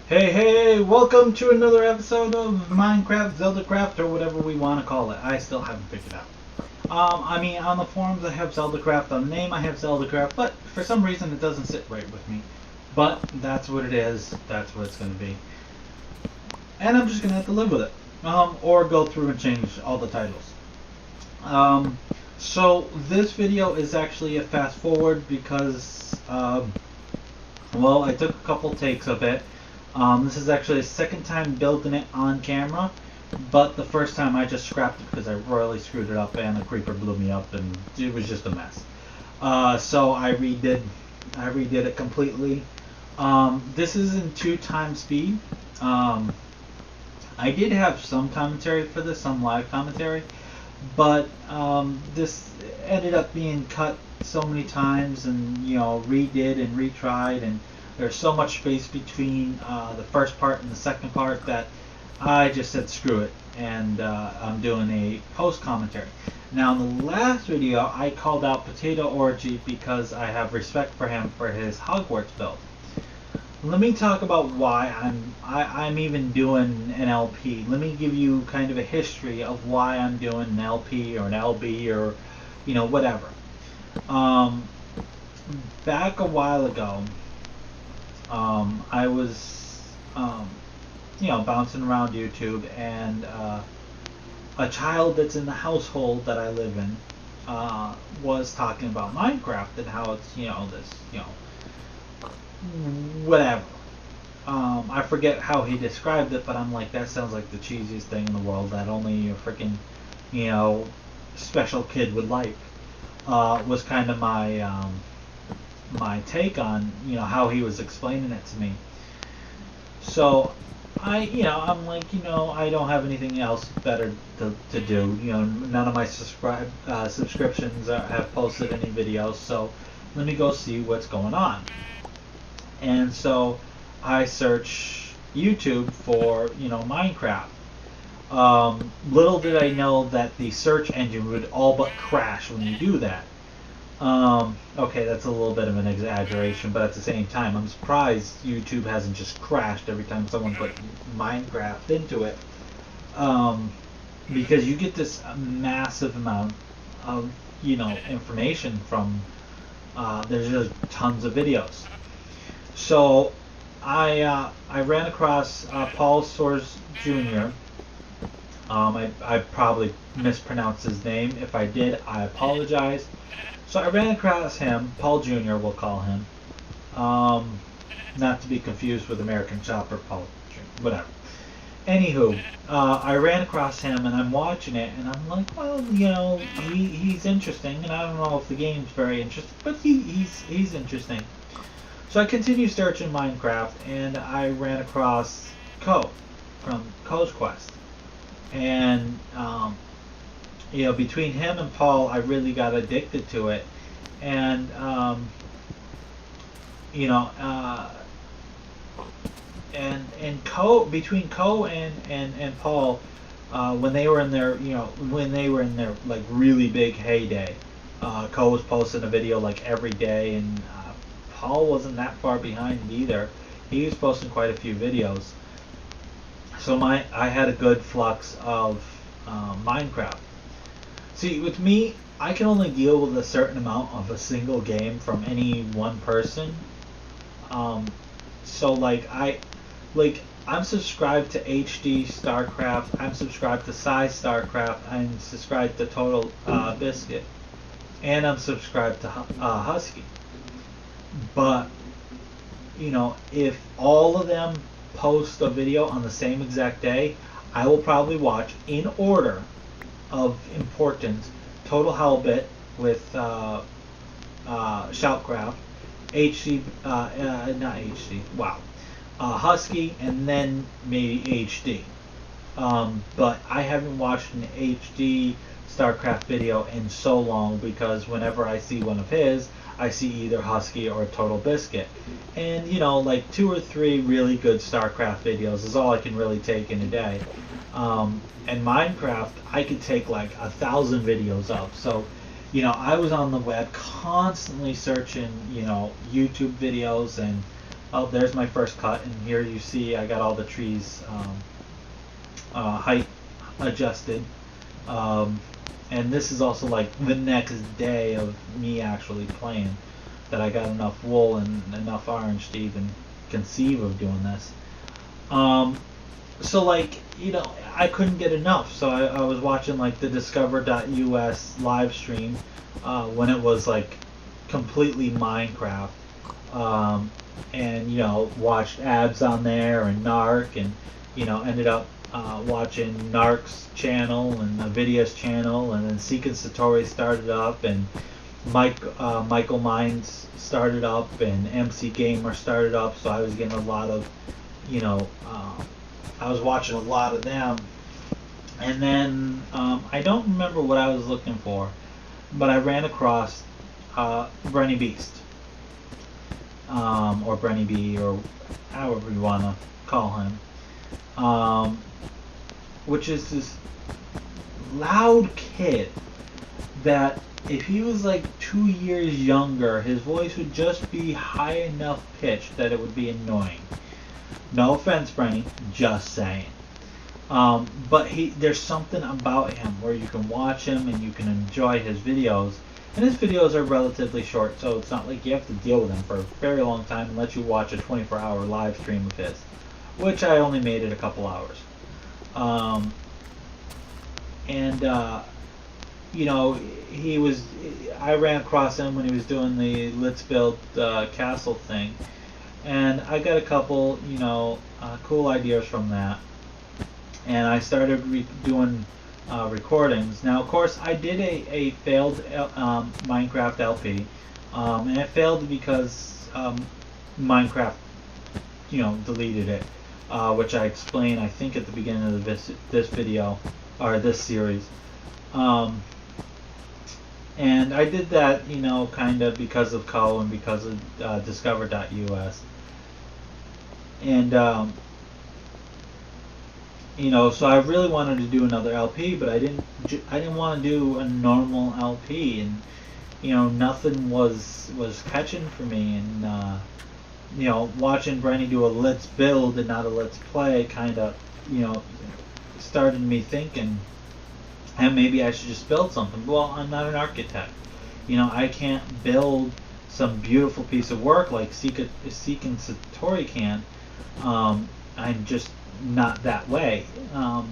Hey, welcome to another episode of Minecraft, Zeldacraft, or whatever we want to call it. I still haven't figured it out. On the forums I have Zeldacraft, on the name I have Zeldacraft, but for some reason it doesn't sit right with me. But that's what it is, that's what it's going to be. And I'm just going to have to live with it. Or go through and change all the titles. So this video is actually a fast forward because, well, I took a couple takes of it. This is actually the second time building it on camera, but the first time I just scrapped it because I royally screwed it up and the creeper blew me up and it was just a mess. So I redid it completely. This is in 2x speed. I did have some commentary for this, some live commentary, but this ended up being cut so many times and redid and retried, and there's so much space between the first part and the second part that I just said screw it, and I'm doing a post commentary. Now in the last video I called out Potato Orgy because I have respect for him for his Hogwarts build. Let me talk about why I'm even doing an LP. Let me give you kind of a history of why I'm doing an LP or an LB or whatever. Back a while ago, I was bouncing around YouTube, and a child that's in the household that I live in was talking about Minecraft and how it's whatever. I forget how he described it, but I'm like, that sounds like the cheesiest thing in the world that only a freaking special kid would like. Was kind of my take on how he was explaining it to me. So I'm like, I don't have anything else better to do. None of my subscriptions have posted any videos, so let me go see what's going on. And so I search YouTube for Minecraft. Little did I know that the search engine would all but crash when you do that. Okay, that's a little bit of an exaggeration, but at the same time, I'm surprised YouTube hasn't just crashed every time someone put Minecraft into it. Because you get this massive amount of, information from, there's just tons of videos. So I ran across Paul Soares Jr. I probably mispronounced his name. If I did, I apologize. So I ran across him, Paul Jr. we'll call him. Not to be confused with American Chopper, Paul Jr. Whatever. Anywho, I ran across him and I'm watching it and I'm like, well, he's interesting, and I don't know if the game's very interesting, but he's interesting. So I continued searching Minecraft and I ran across Ko from Ko's Quest. And between him and Paul, I really got addicted to it. And and Ko, between Ko and Paul, when they were in their like really big heyday, Ko was posting a video like every day, and Paul wasn't that far behind either. He was posting quite a few videos. So I had a good flux of Minecraft. See, with me, I can only deal with a certain amount of a single game from any one person. So I'm subscribed to HD StarCraft. I'm subscribed to Size StarCraft. I'm subscribed to Total Biscuit, and I'm subscribed to Husky. But if all of them post a video on the same exact day, I will probably watch in order of importance Total Halbit with Shoutcraft, HD, not HD, wow, Husky, and then maybe HD. But I haven't watched an HD StarCraft video in so long, because whenever I see one of his, I see either Husky or Total Biscuit. And like 2 or 3 really good StarCraft videos is all I can really take in a day. And Minecraft, I could take like 1,000 videos of. So, I was on the web constantly searching, YouTube videos and Oh, there's my first cut, and here you see I got all the trees height adjusted. Um, and this is also like the next day of me actually playing, that I got enough wool and enough orange to even conceive of doing this. Um, so like, I couldn't get enough, so I was watching like the Discover.us live stream when it was like completely Minecraft, and watched Abs on there and Narc, and ended up watching Narc's channel and Nvidia's channel, and then Seek and Satori started up, and Michael Mines started up, and MC Gamer started up. So I was getting a lot of, I was watching a lot of them, and then I don't remember what I was looking for, but I ran across Brenny Beast, or Brenny B, or however you want to call him, which is this loud kid that if he was like 2 years younger, his voice would just be high enough pitched that it would be annoying. No offense, Brenny, just saying. But there's something about him where you can watch him and you can enjoy his videos. And his videos are relatively short, so it's not like you have to deal with him for a very long time unless you watch a 24-hour live stream of his, which I only made it a couple hours. I ran across him when he was doing the Let's Build Castle thing, and I got a couple, cool ideas from that, and I started doing recordings. Now, of course, I did a failed Minecraft LP, and it failed because Minecraft, deleted it, which I explained, I think, at the beginning of this video, or this series. And I did that, kind of because of Co and because of Discover.us. And, so I really wanted to do another LP, but I didn't want to do a normal LP, and, nothing was catching for me, and, watching Brenny do a Let's Build and not a Let's Play kind of, started me thinking, and maybe I should just build something. Well, I'm not an architect. I can't build some beautiful piece of work like Seek and Satori can. I'm just not that way. I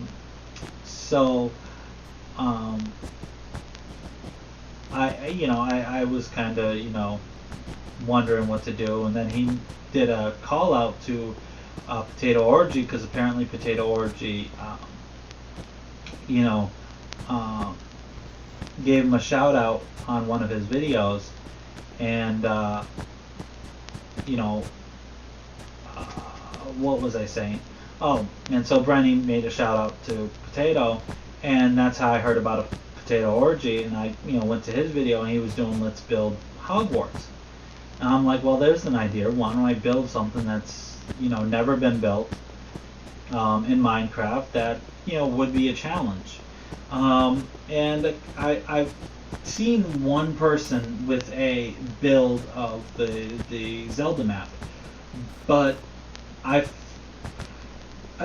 was kind of, wondering what to do, and then he did a call out to Potato Orgy, because apparently Potato Orgy, gave him a shout out on one of his videos, and what was I saying? Oh, and so Brenny made a shout out to Potato, and that's how I heard about a Potato Orgy, and I went to his video, and he was doing Let's Build Hogwarts, and I'm like, well, there's an idea. Why don't I build something that's never been built in Minecraft that would be a challenge. And I've seen one person with a build of the Zelda map, but I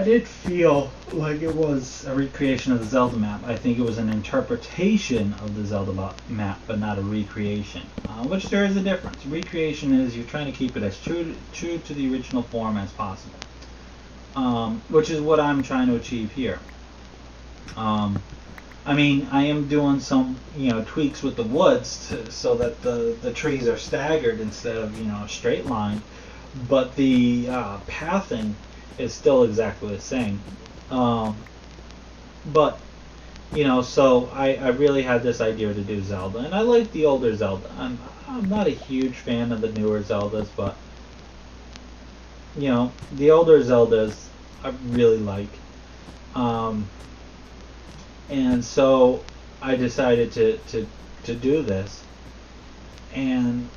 did feel like it was a recreation of the Zelda map. I think it was an interpretation of the Zelda map, but not a recreation. Which there is a difference. Recreation is you're trying to keep it as true to the original form as possible, which is what I'm trying to achieve here. I mean, I am doing some, tweaks with the woods so that the trees are staggered instead of, straight line, but the pathing is still exactly the same. But, so I really had this idea to do Zelda, and I like the older Zelda. I'm not a huge fan of the newer Zeldas, but, the older Zeldas I really like. And so I decided to do this, and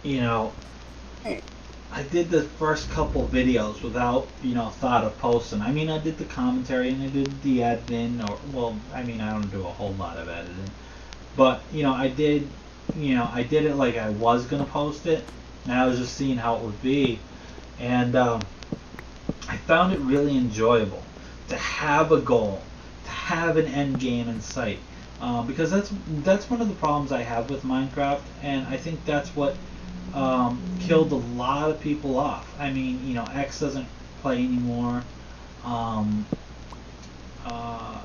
I did the first couple videos without thought of posting. I mean, I did the commentary and I did the editing, I don't do a whole lot of editing, but I did it like I was gonna post it, and I was just seeing how it would be, and I found it really enjoyable to have a goal, to have an end game in sight, because that's one of the problems I have with Minecraft, and I think that's what killed a lot of people off. I mean, you know, X doesn't play anymore. Um, uh,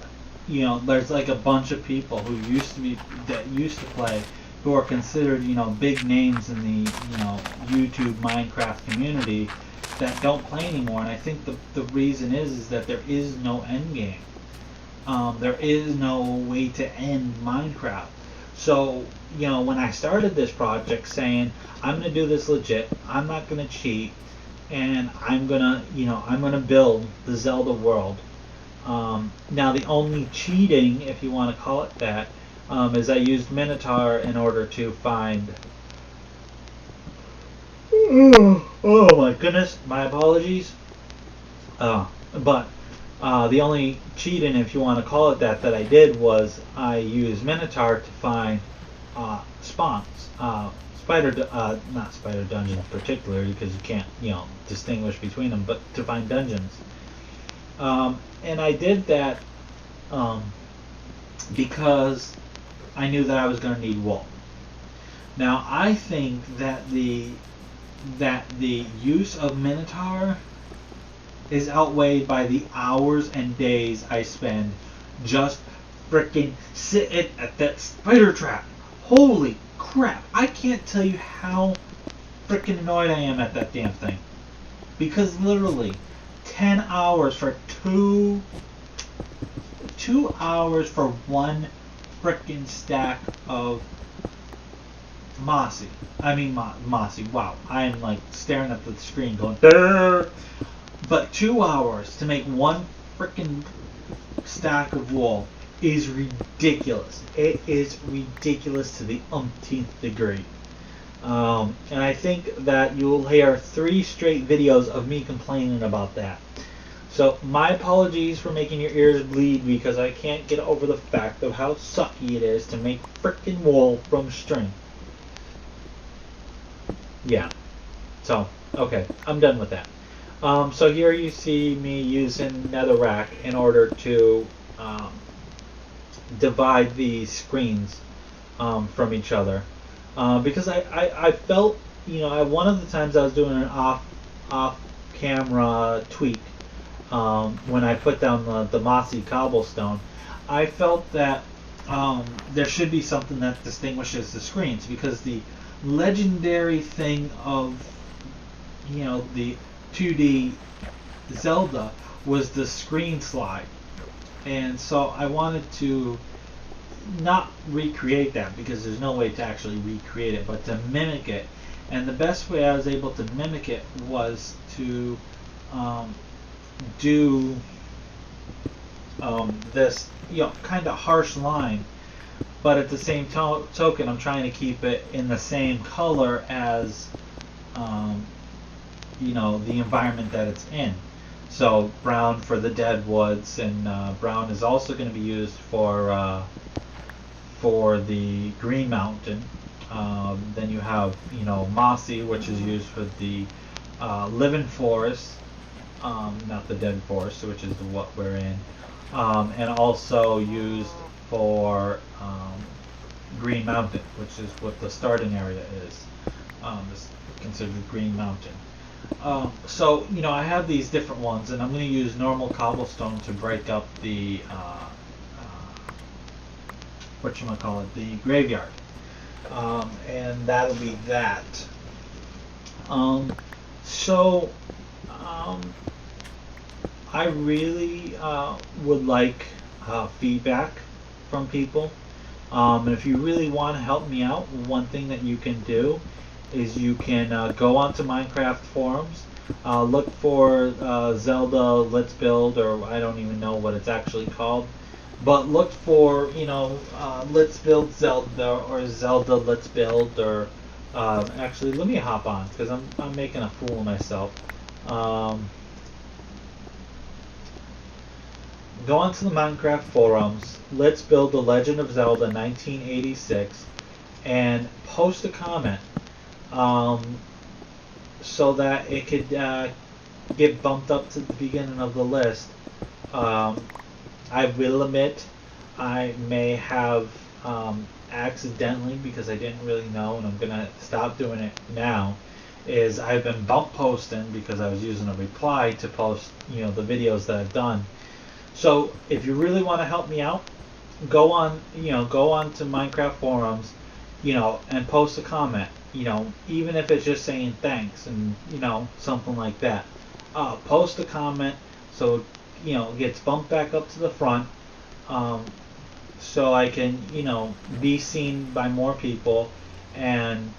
you know, there's like a bunch of people who used to play, who are considered, you know, big names in the, you know, YouTube Minecraft community, that don't play anymore. And I think the reason is that there is no end game. There is no way to end Minecraft. So, you know, when I started this project saying, I'm going to do this legit, I'm not going to cheat, and I'm going to, you know, I'm going to build the Zelda world. Now, the only cheating, if you want to call it that, is I used Minotaur in order to find... Oh my goodness, my apologies. But the only cheating, if you want to call it that, that I did was I used Minotaur to find spawns. Not spider dungeons particularly, because you can't, you know, distinguish between them, but to find dungeons. And I did that because I knew that I was going to need wool. Now, I think that the use of Minotaur is outweighed by the hours and days I spend just freaking sitting at that spider trap. Holy crap! I can't tell you how freaking annoyed I am at that damn thing. Because literally, 10 hours for 2 hours for one freaking stack of mossy. Mossy. Wow. I am like staring at the screen going, Durr! But 2 hours to make one freaking stack of wool is ridiculous. It is ridiculous to the umpteenth degree. And I think that you'll hear 3 straight videos of me complaining about that. So my apologies for making your ears bleed, because I can't get over the fact of how sucky it is to make frickin' wool from string. Yeah. So, okay, I'm done with that. So here you see me using netherrack in order to divide the screens from each other. Because I felt, you know, one of the times I was doing an off camera tweak, when I put down the mossy cobblestone, I felt that there should be something that distinguishes the screens, because the legendary thing of, you know, the 2D Zelda was the screen slide. And so I wanted to not recreate that, because there's no way to actually recreate it, but to mimic it. And the best way I was able to mimic it was to do this, you know, kind of harsh line, but at the same token I'm trying to keep it in the same color as you know, the environment that it's in. So brown for the dead woods, and brown is also going to be used for the Green Mountain. Then you have, you know, mossy, which is used for the living forest, not the dead forest, which is what we're in, and also used for Green Mountain, which is what the starting area is. It's considered Green Mountain. So, you know, I have these different ones, and I'm going to use normal cobblestone to break up the the graveyard, and that'll be that. I really would like feedback from people. And if you really want to help me out, one thing that you can do is you can go onto Minecraft forums, look for Zelda Let's Build, or I don't even know what it's actually called, but look for, you know, Let's Build Zelda, or Zelda Let's Build, or actually let me hop on, because I'm making a fool of myself. Go onto the Minecraft forums, Let's Build the Legend of Zelda 1986, and post a comment. so that it could get bumped up to the beginning of the list. Um, I will admit I may have accidentally, because I didn't really know, and I'm gonna stop doing it now, is I've been bump posting because I was using a reply to post, the videos that I've done. So if you really want to help me out, go on to Minecraft forums, and post a comment, even if it's just saying thanks and, something like that. Post a comment so, it gets bumped back up to the front, um, so I can, be seen by more people and,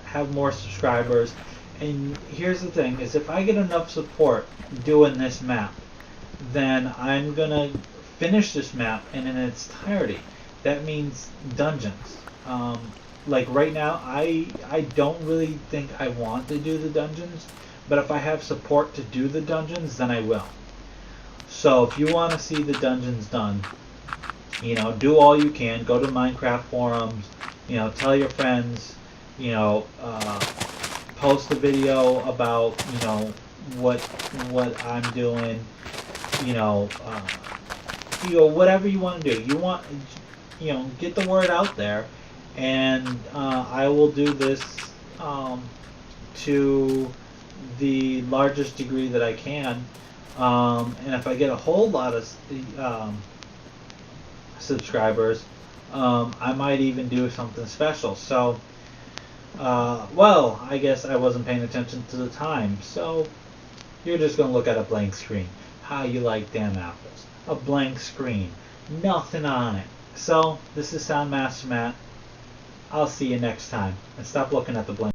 have more subscribers. And here's the thing is if I get enough support doing this map, then I'm gonna finish this map and in its entirety. That means dungeons. Like right now, I don't really think I want to do the dungeons, but if I have support to do the dungeons, then I will. So if you want to see the dungeons done, do all you can. Go to Minecraft forums. Tell your friends. You know, uh, Post a video about what I'm doing. You know, uh, whatever you want to do. Get the word out there, and I will do this um, to the largest degree that I can. And if I get a whole lot of subscribers, I might even do something special. So, well, I guess I wasn't paying attention to the time. So, you're just going to look at a blank screen. How you like damn apples? A blank screen. Nothing on it. So, this is Soundmaster Matt. I'll see you next time. And stop looking at the blank